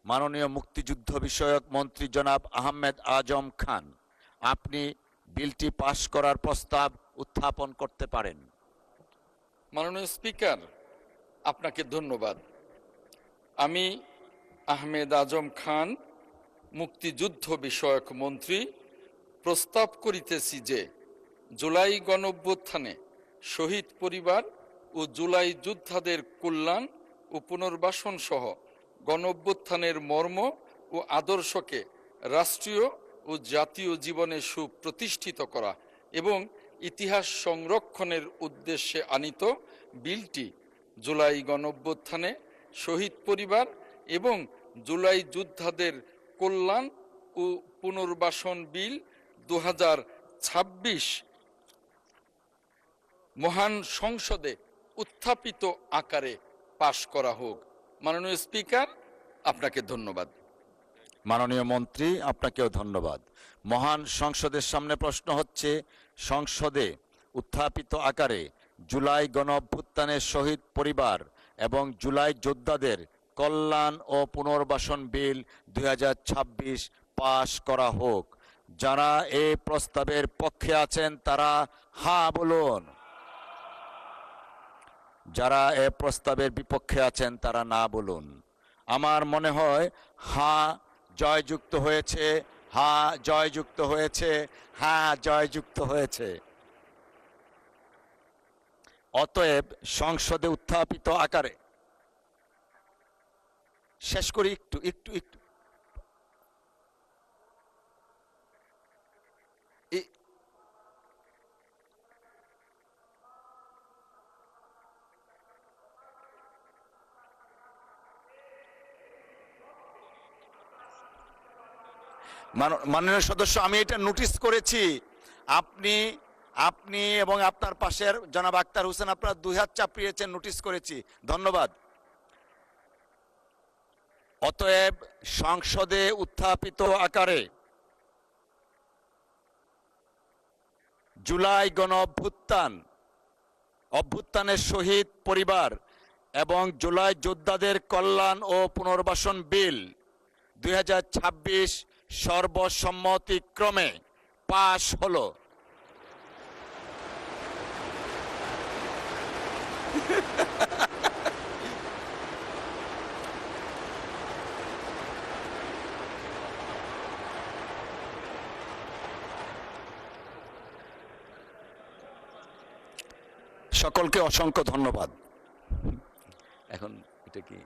মাননীয় মুক্তিযুদ্ধ বিষয়ক মন্ত্রী জনাব আহমেদ আজম খান, আপনি বিলটি পাশ করার প্রস্তাব উত্থাপন করতে পারেন। মাননীয় স্পিকার, আপনাকে ধন্যবাদ। আমি আহমেদ আজম খান, মুক্তিযুদ্ধ বিষয়ক মন্ত্রী, প্রস্তাব করিতেছি যে জুলাই গণঅভ্যুত্থানে শহীদ পরিবার ও জুলাই যোদ্ধাদের কল্যাণ ও পুনর্বাসন সহ গণঅভ্যুত্থানের মর্ম ও আদর্শকে রাষ্ট্রীয় ও জাতীয় জীবনে সুপ্রতিষ্ঠিত করা এবং ইতিহাস সংরক্ষণের উদ্দেশ্যে আনীত বিলটি জুলাই গণঅভ্যুত্থানে শহীদ পরিবার এবং জুলাই যোদ্ধাদের কল্যাণ ও পুনর্বাসন বিল 2026 মহান সংসদে উত্থাপিত আকারে পাশ করা হোক। মাননীয় স্পিকার, আপনাকে ধন্যবাদ। মাননীয় মন্ত্রী, আপনাকেও ধন্যবাদ। মহান সংসদের সামনে প্রশ্ন হচ্ছে, সংসদে উত্থাপিত আকারে জুলাই গণঅভ্যুত্থানের শহীদ পরিবার এবং জুলাই যোদ্ধাদের কল্যাণ ও পুনর্বাসন বিল 2026 পাশ করা হোক। যারা এই প্রস্তাবের পক্ষে আছেন তারা হ্যাঁ বলুন। যারা এই প্রস্তাবের বিপক্ষে আছেন তারা না বলুন। আমার মনে হয় হ্যাঁ জয়যুক্ত হয়েছে, হ্যাঁ জয়যুক্ত হয়েছে, হ্যাঁ জয়যুক্ত হয়েছে। অতএব সংসদে উত্থাপিত আকারে শেষ করি একটু একটু একটু মাননীয় সদস্য, আমি এটা নোটিশ করেছি। আপনি এবং আপনার পাশের জনাব আক্তার হোসেন, আপনারা দুই হাত চাপিয়েছেন, নোটিশ করেছি। ধন্যবাদ। অতএব সংসদে উত্থাপিত আকারে জুলাই গণ অভ্যুত্থানের শহীদ পরিবার এবং জুলাই যোদ্ধাদের কল্যাণ ও পুনর্বাসন বিল 2026 সর্বসম্মতিক্রমে পাশ হলো। সকলকে অসংখ্য ধন্যবাদ। এখন এটা কি